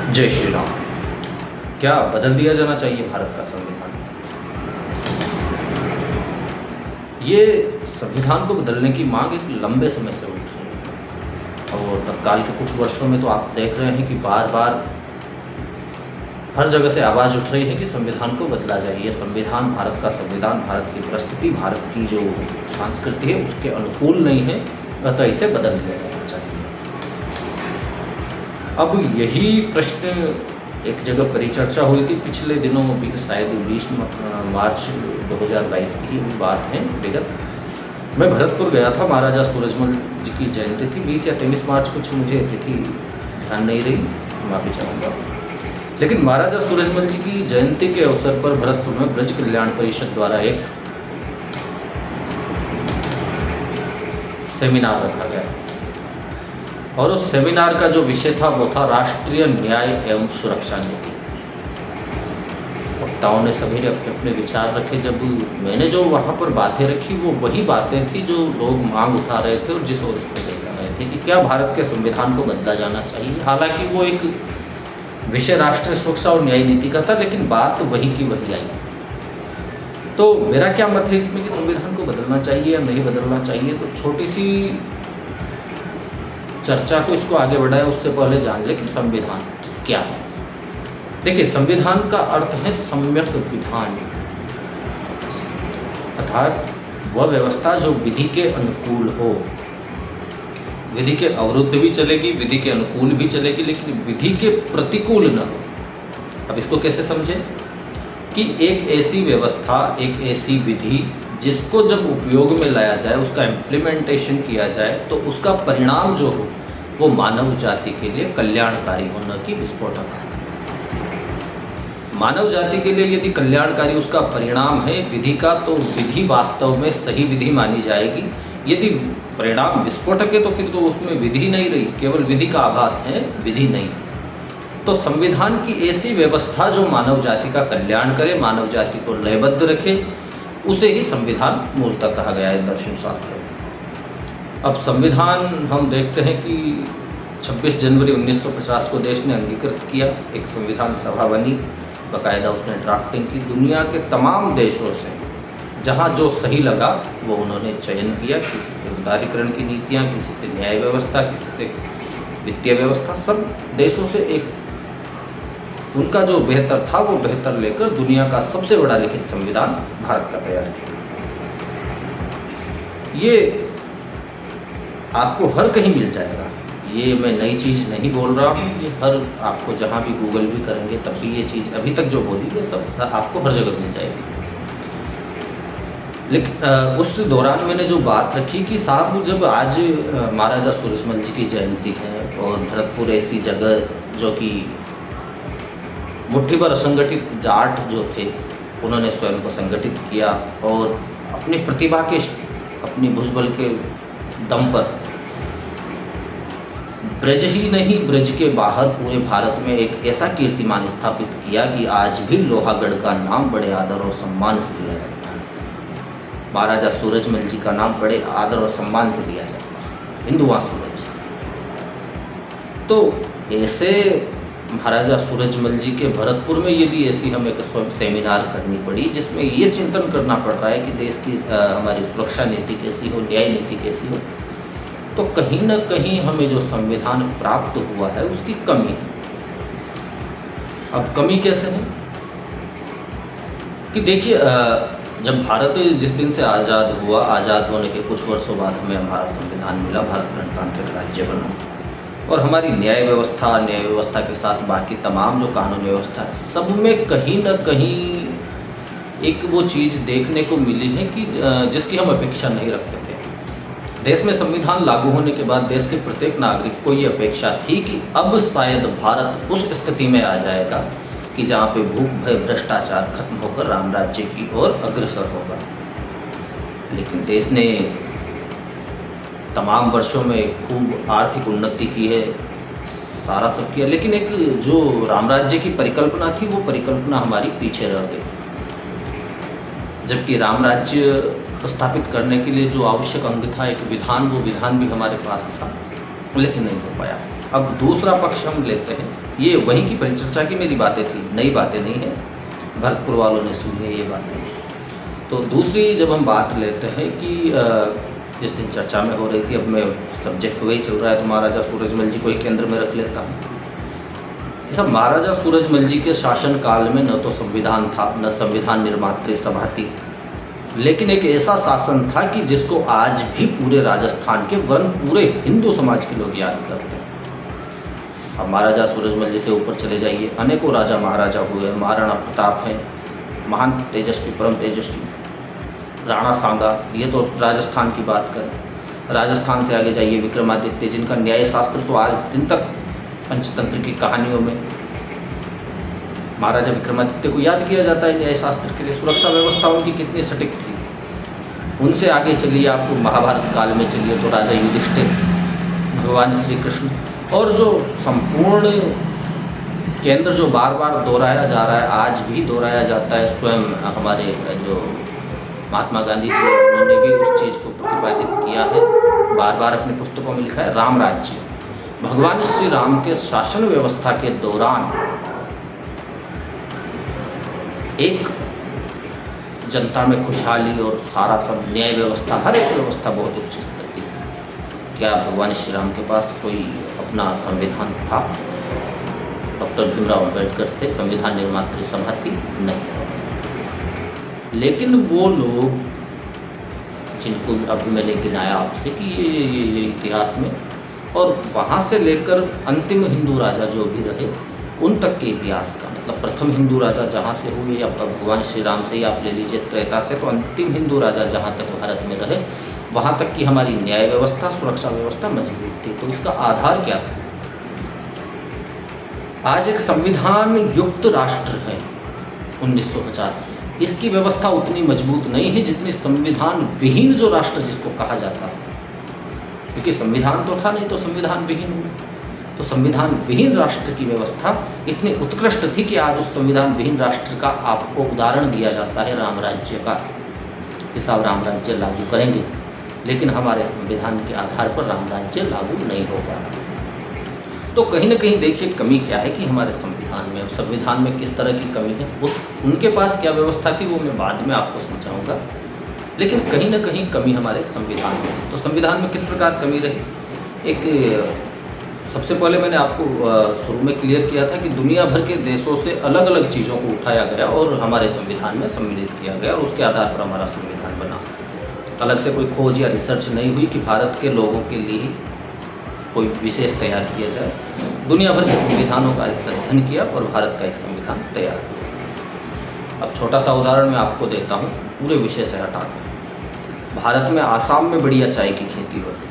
जय श्री राम। क्या बदल दिया जाना चाहिए भारत का संविधान? ये संविधान को बदलने की मांग एक लंबे समय से उठ रही है और तत्काल के कुछ वर्षों में तो आप देख रहे हैं कि बार बार हर जगह से आवाज़ उठ रही है कि संविधान को बदला जाए। ये संविधान, भारत का संविधान, भारत की परिस्थिति, भारत की जो संस्कृति है उसके अनुकूल नहीं है, अतः इसे बदल दिया जाना चाहिए। अब यही प्रश्न एक जगह परिचर्चा हुई थी पिछले दिनों, भी शायद 20 मार्च 2022 की ही बात है विगत। मैं भरतपुर गया था, महाराजा सूरजमल जी की जयंती थी, 20 या 23 मार्च कुछ, मुझे तिथि ध्यान नहीं रही, माफ़ी चाहूँगा। लेकिन महाराजा सूरजमल जी की जयंती के अवसर पर भरतपुर में ब्रज कल्याण परिषद द्वारा एक सेमिनार रखा गया और उस सेमिनार का जो विषय था वो था राष्ट्रीय न्याय एवं सुरक्षा नीति। वक्ताओं ने सभी ने अपने अपने विचार रखे। जब मैंने जो वहाँ पर बातें रखी वो वही बातें थी जो लोग मांग उठा रहे थे और जिस ओर उसमें ले जा रहे थे कि क्या भारत के संविधान को बदला जाना चाहिए। हालांकि वो एक विषय राष्ट्रीय सुरक्षा और न्याय नीति का था, लेकिन बात वही की वही आई। तो मेरा क्या मत है इसमें कि संविधान को बदलना चाहिए या नहीं बदलना चाहिए, तो छोटी सी चर्चा को इसको आगे बढ़ाए उससे पहले जान ले कि संविधान क्या है। देखिए, संविधान का अर्थ है सम्यक विधान, अर्थात वह व्यवस्था जो विधि के अनुकूल हो। विधि के अवरुद्ध भी चलेगी, विधि के अनुकूल भी चलेगी, लेकिन विधि के प्रतिकूल न हो। अब इसको कैसे समझें कि एक ऐसी व्यवस्था, एक ऐसी विधि जिसको जब उपयोग में लाया जाए, उसका इम्प्लीमेंटेशन किया जाए, तो उसका परिणाम जो हो वो मानव जाति के लिए कल्याणकारी हो, न कि विस्फोटक। मानव जाति के लिए यदि कल्याणकारी उसका परिणाम है विधि का, तो विधि वास्तव में सही विधि मानी जाएगी। यदि परिणाम विस्फोटक है तो फिर तो उसमें विधि नहीं रही, केवल विधि का आभास है, विधि नहीं। तो संविधान की ऐसी व्यवस्था जो मानव जाति का कल्याण करे, मानव जाति को लयबद्ध रखे, उसे ही संविधान मूलतः कहा गया है दर्शन शास्त्र में। अब संविधान हम देखते हैं कि 26 जनवरी 1950 को देश ने अंगीकृत किया, एक संविधान सभा बनी, बाकायदा उसने ड्राफ्टिंग की। दुनिया के तमाम देशों से जहाँ जो सही लगा वो उन्होंने चयन किया, किसी से उदारीकरण की नीतियाँ, किसी से न्याय व्यवस्था, किसी से वित्तीय व्यवस्था, सब देशों से एक उनका जो बेहतर था वो बेहतर लेकर दुनिया का सबसे बड़ा लिखित संविधान भारत का तैयार किया। ये आपको हर कहीं मिल जाएगा, ये मैं नई चीज़ नहीं बोल रहा हूँ, ये हर आपको जहाँ भी गूगल भी करेंगे तब भी ये चीज़ अभी तक जो बोली है सब आपको हर जगह मिल जाएगी। लेकिन उस दौरान मैंने जो बात रखी कि साहब जब आज महाराजा सूरजमल जी की जयंती है और भरतपुर ऐसी जगह जो कि मुट्ठी भर असंगठित जाट जो थे उन्होंने स्वयं को संगठित किया और अपनी प्रतिभा के, अपनी भुजबल के दम पर ब्रज ही नहीं ब्रज के बाहर पूरे भारत में एक ऐसा कीर्तिमान स्थापित किया कि आज भी लोहागढ़ का नाम बड़े आदर और सम्मान से लिया जाता है। महाराजा सूरजमल जी का नाम बड़े आदर और सम्मान से लिया जाता है, हिंदुआ सूरज। तो ऐसे महाराजा सूरजमल जी के भरतपुर में यदि ऐसी हमें सेमिनार करनी पड़ी जिसमें ये चिंतन करना पड़ रहा है कि देश की हमारी सुरक्षा नीति कैसी हो, न्याय नीति कैसी हो, तो कहीं ना कहीं हमें जो संविधान प्राप्त हुआ है उसकी कमी है। अब कमी कैसे है कि देखिए, जब भारत जिस दिन से आज़ाद हुआ, आज़ाद होने के कुछ वर्षों बाद हमें हमारा संविधान मिला, भारत गणतांत्रिक राज्य बना और हमारी न्याय व्यवस्था के साथ बाकी तमाम जो कानून व्यवस्था है, सब में कहीं ना कहीं एक वो चीज़ देखने को मिली है कि जिसकी हम अपेक्षा नहीं रखते थे। देश में संविधान लागू होने के बाद देश के प्रत्येक नागरिक को ये अपेक्षा थी कि अब शायद भारत उस स्थिति में आ जाएगा कि जहाँ पे भूख भय भ्रष्टाचार खत्म होकर राम राज्य की ओर अग्रसर होगा। लेकिन देश ने तमाम वर्षों में खूब आर्थिक उन्नति की है, सारा सब किया, लेकिन एक जो राम राज्य की परिकल्पना थी वो परिकल्पना हमारी पीछे रह गई। जबकि राम राज्य स्थापित करने के लिए जो आवश्यक अंग था, एक विधान, वो विधान भी हमारे पास था, लेकिन नहीं हो पाया। अब दूसरा पक्ष हम लेते हैं, ये वहीं की परिचर्चा की मेरी बातें थी, नई बातें नहीं है, भरतपुर वालों ने सुनी है ये बातें। तो दूसरी जब हम बात लेते हैं कि जिस दिन चर्चा में हो रही थी, अब मैं सब्जेक्ट वही चल रहा है तो महाराजा सूरजमल जी को एक केंद्र में रख लेता हूँ। सब महाराजा सूरजमल जी के शासन काल में न तो संविधान था, न संविधान निर्मात्री सभा थी, लेकिन एक ऐसा शासन था कि जिसको आज भी पूरे राजस्थान के वरन पूरे हिंदू समाज के लोग याद करते हैं। अब महाराजा सूरजमल जी से ऊपर चले जाइए, अनेकों राजा महाराजा हुए, महाराणा प्रताप हैं, महान तेजस्वी, परम तेजस्वी, राणा सांगा, ये तो राजस्थान की बात करें। राजस्थान से आगे जाइए, विक्रमादित्य, जिनका न्याय शास्त्र तो आज दिन तक पंचतंत्र की कहानियों में महाराजा विक्रमादित्य को याद किया जाता है न्याय शास्त्र के लिए। सुरक्षा व्यवस्था उनकी कितनी सटीक थी। उनसे आगे चलिए, आपको महाभारत काल में चलिए तो राजा युधिष्ठिर, भगवान श्री कृष्ण, और जो संपूर्ण केंद्र जो बार बार दोहराया जा रहा है, आज भी दोहराया जाता है, स्वयं हमारे जो महात्मा गांधी जी, उन्होंने भी उस चीज़ को प्रतिपादित किया है, बार बार अपनी पुस्तकों में लिखा है, राम राज्य। भगवान श्री राम के शासन व्यवस्था के दौरान एक जनता में खुशहाली और सारा सब न्याय व्यवस्था, हर एक व्यवस्था बहुत उच्च स्तर की थी। क्या भगवान श्री राम के पास कोई अपना संविधान था? डॉक्टर भीमराव अम्बेडकर थे, संविधान निर्मात्री सभा थी? नहीं। लेकिन वो लोग जिनको अभी मैंने गिनाया आपसे कि ये इतिहास में, और वहाँ से लेकर अंतिम हिंदू राजा जो भी रहे उन तक के इतिहास का, मतलब प्रथम हिंदू राजा जहाँ से हुए, या भगवान श्री राम से ही आप ले लीजिए त्रेता से, तो अंतिम हिंदू राजा जहाँ तक भारत में रहे वहाँ तक की हमारी न्याय व्यवस्था, सुरक्षा व्यवस्था मजबूत थी। तो इसका आधार क्या था? आज एक संविधान युक्त राष्ट्र है 1950 से, इसकी व्यवस्था उतनी मजबूत नहीं है जितनी संविधान विहीन जो राष्ट्र जिसको कहा जाता है, क्योंकि संविधान तो था नहीं तो संविधान विहीन हुआ। तो संविधान विहीन राष्ट्र की व्यवस्था इतनी उत्कृष्ट थी कि आज उस संविधान विहीन राष्ट्र का आपको उदाहरण दिया जाता है राम राज्य का, कि साहब राम राज्य लागू करेंगे, लेकिन हमारे संविधान के आधार पर राम राज्य लागू नहीं होगा। तो कहीं ना कहीं देखिए कमी क्या है कि हमारे संविधान में किस तरह की कमी है, उनके पास क्या व्यवस्था थी वो मैं बाद में आपको समझाऊंगा, लेकिन कहीं ना कहीं कमी हमारे संविधान में। तो संविधान में किस प्रकार कमी रही? एक सबसे पहले मैंने आपको शुरू में क्लियर किया था कि दुनिया भर के देशों से अलग अलग चीज़ों को उठाया गया और हमारे संविधान में सम्मिलित किया गया, और उसके आधार पर हमारा संविधान बना। अलग से कोई खोज या रिसर्च नहीं हुई कि भारत के लोगों के लिए कोई विशेष तैयार किया जाए। दुनिया भर के संविधानों का अध्ययन किया और भारत का एक संविधान तैयार किया। अब छोटा सा उदाहरण मैं आपको देता हूँ, पूरे विषय से हटाकर। भारत में आसाम में बढ़िया चाय की खेती होती है,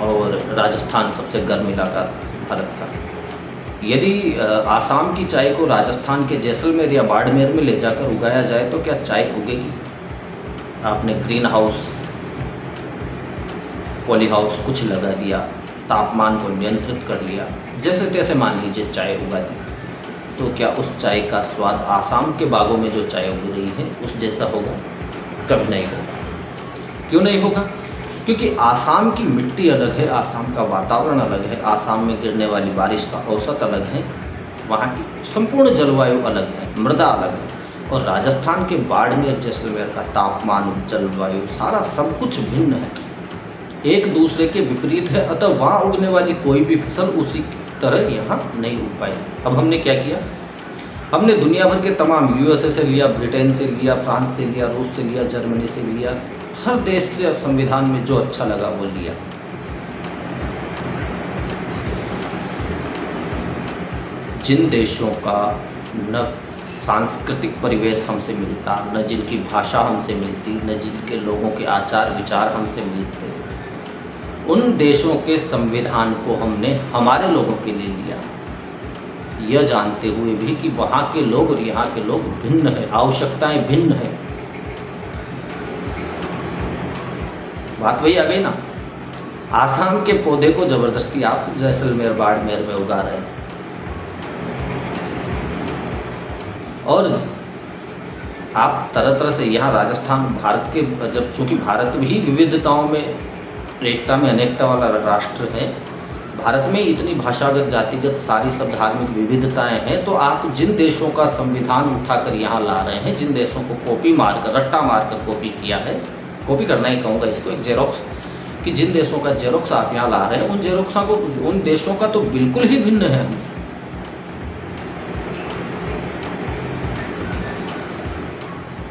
और राजस्थान सबसे गर्म इलाका भारत का। यदि आसाम की चाय को राजस्थान के जैसलमेर या बाड़मेर में ले जाकर उगाया जाए तो क्या चाय उगेगी? आपने ग्रीन हाउस, पॉली हाउस कुछ लगा दिया, तापमान को नियंत्रित कर लिया, जैसे तैसे मान लीजिए चाय उगा दी, तो क्या उस चाय का स्वाद आसाम के बागों में जो चाय उग रही है उस जैसा होगा? कभी नहीं होगा। क्यों नहीं होगा? क्योंकि आसाम की मिट्टी अलग है, आसाम का वातावरण अलग है, आसाम में गिरने वाली बारिश का औसत अलग है, वहाँ की संपूर्ण जलवायु अलग है, मृदा अलग है। और राजस्थान के बाड़मेर जैसलमेर का तापमान, जलवायु, सारा सब कुछ भिन्न है, एक दूसरे के विपरीत है। अतः वहाँ उगने वाली कोई भी फसल उसी तरह यहाँ नहीं उग पाई। अब हमने क्या किया? हमने दुनिया भर के तमाम, यूएसए से लिया, ब्रिटेन से लिया, फ्रांस से लिया, रूस से लिया, जर्मनी से लिया, हर देश से संविधान में जो अच्छा लगा वो लिया। जिन देशों का न सांस्कृतिक परिवेश हमसे मिलता, न जिनकी भाषा हमसे मिलती, न जिनके लोगों के आचार विचार हमसे मिलते, उन देशों के संविधान को हमने हमारे लोगों के लिए लिया, यह जानते हुए भी कि वहाँ के लोग और यहाँ के लोग भिन्न हैं, आवश्यकताएं भिन्न हैं। बात वही आ गई ना, आसाम के पौधे को जबरदस्ती आप जैसलमेर बाड़मेर में उगा रहे हैं, और आप तरह तरह से यहाँ राजस्थान, भारत के, जब चूँकि भारत भी विविधताओं में, एकता में अनेकता वाला राष्ट्र है, भारत में इतनी भाषागत, जातिगत, सारी सब धार्मिक विविधताएं हैं, तो आप जिन देशों का संविधान उठाकर यहाँ ला रहे हैं, जिन देशों को कॉपी मारकर, रट्टा मारकर कॉपी किया है, कॉपी करना ही कहूँगा इसको, एक जेरोक्स, कि जिन देशों का जेरोक्स आप यहाँ ला रहे हैं, उन जेरोक्सों को, उन देशों का तो बिल्कुल ही भिन्न है हमसे।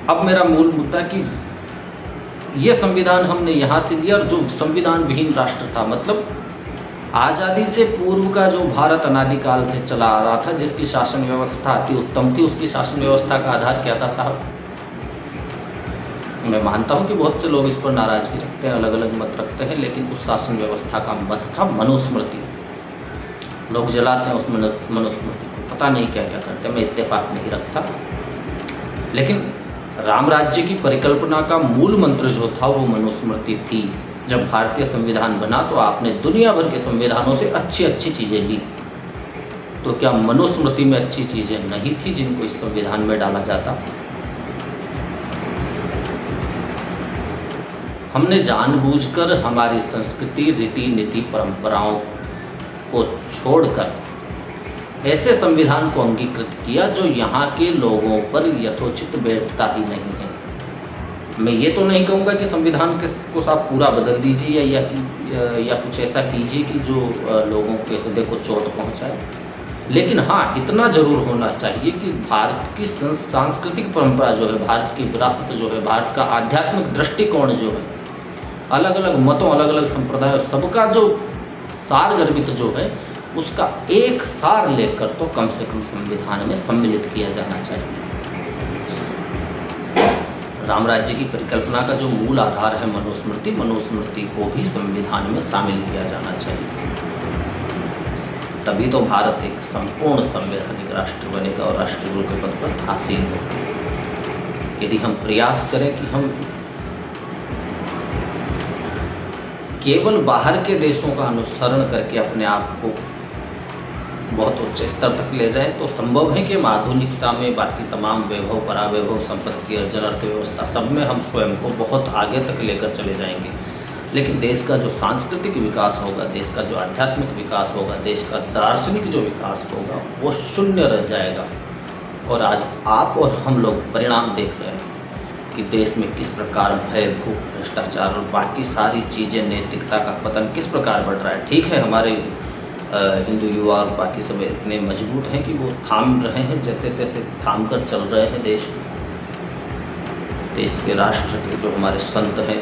अब मेरा मूल मुद्दा कि ये संविधान हमने यहाँ से लिया, और जो संविधान विहीन राष्ट्र था, मतलब आज़ादी से पूर्व का जो भारत अनादिकाल से चला आ रहा था, जिसकी शासन व्यवस्था अति उत्तम थी, उसकी शासन व्यवस्था का आधार क्या था साहब? मैं मानता हूँ कि बहुत से लोग इस पर नाराजगी रखते हैं, अलग अलग मत रखते हैं, लेकिन उस शासन व्यवस्था का मत था मनुस्मृति। लोग जलाते हैं उस मनुस्मृति को, पता नहीं क्या क्या करते हैं, मैं इत्तेफाक नहीं रखता, लेकिन राम राज्य की परिकल्पना का मूल मंत्र जो था वो मनुस्मृति थी। जब भारतीय संविधान बना तो आपने दुनिया भर के संविधानों से अच्छी अच्छी चीज़ें ली, तो क्या मनुस्मृति में अच्छी चीज़ें नहीं थी जिनको इस संविधान में डाला जाता? हमने जानबूझकर हमारी संस्कृति, रीति नीति, परंपराओं को छोड़कर ऐसे संविधान को अंगीकृत किया जो यहाँ के लोगों पर यथोचित बैठता ही नहीं है। मैं ये तो नहीं कहूँगा कि संविधान को आप पूरा बदल दीजिए या कुछ ऐसा कीजिए कि जो लोगों के हृदय को चोट पहुँचाए, लेकिन हाँ, इतना ज़रूर होना चाहिए कि भारत की सांस्कृतिक परंपरा जो है, भारत की विरासत जो है, भारत का आध्यात्मिक दृष्टिकोण जो है, अलग अलग मतों, अलग अलग संप्रदायों, सबका जो सार गर्भित जो है, उसका एक सार लेकर तो कम से कम संविधान में सम्मिलित किया जाना चाहिए। राम राज्य की परिकल्पना का जो मूल आधार है मनुस्मृति, मनुस्मृति को भी संविधान में शामिल किया जाना चाहिए, तभी तो भारत एक संपूर्ण संवैधानिक राष्ट्र बनेगा और राष्ट्रगुरु के पद पर आसीन होगा। यदि हम प्रयास करें कि हम केवल बाहर के देशों का अनुसरण करके अपने आप को बहुत उच्च स्तर तक ले जाएं, तो संभव है कि हम आधुनिकता में बाकी तमाम वैभव, परावैभव, संपत्ति, अर्जन, अर्थव्यवस्था, सब में हम स्वयं को बहुत आगे तक लेकर चले जाएंगे, लेकिन देश का जो सांस्कृतिक विकास होगा, देश का जो आध्यात्मिक विकास होगा, देश का दार्शनिक जो विकास होगा, वो शून्य रह जाएगा। और आज आप और हम लोग परिणाम देख रहे हैं कि देश में किस प्रकार भय, भूख, भ्रष्टाचार और बाकी सारी चीज़ें, नैतिकता का पतन किस प्रकार बढ़ रहा है। ठीक है, हमारे हिंदू युवा और बाकी सब इतने मजबूत हैं कि वो थाम रहे हैं, जैसे तैसे थाम कर चल रहे हैं देश के राष्ट्र के जो हमारे संत हैं,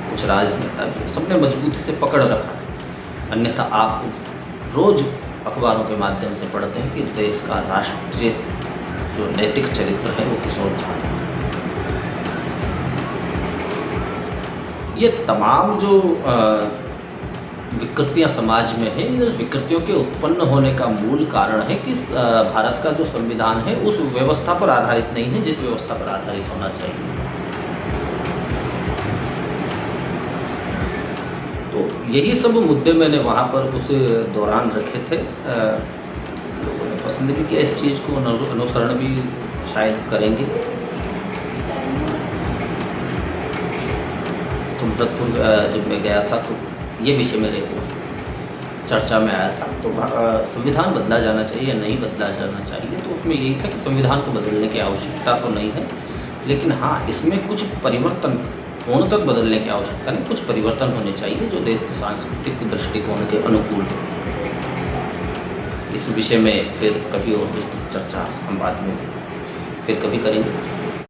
कुछ राजनेता भी, सबने मजबूती से पकड़ रखा है। अन्यथा आप रोज़ अखबारों के माध्यम से पढ़ते हैं कि देश का राष्ट्रीय जो नैतिक चरित्र है वो किस ओर जा रहा है। ये तमाम जो विकृतियाँ समाज में हैं, इन विकृतियों के उत्पन्न होने का मूल कारण है कि भारत का जो संविधान है उस व्यवस्था पर आधारित नहीं है जिस व्यवस्था पर आधारित होना चाहिए। तो यही सब मुद्दे मैंने वहाँ पर उस दौरान रखे थे। लोगों ने पसंद भी किया इस चीज़ को, अनुसरण भी शायद करेंगे। तुमरतपुर जब मैं गया था तो ये विषय मेरे चर्चा में आया था। तो संविधान बदला जाना चाहिए या नहीं बदला जाना चाहिए, तो उसमें यही था कि संविधान को बदलने की आवश्यकता तो नहीं है, लेकिन हाँ, इसमें कुछ परिवर्तन, पूर्णतः बदलने की आवश्यकता नहीं, कुछ परिवर्तन होने चाहिए जो देश के सांस्कृतिक दृष्टिकोण के अनुकूल हो। इस विषय में फिर कभी और विस्तृत चर्चा हम बाद में फिर कभी करेंगे।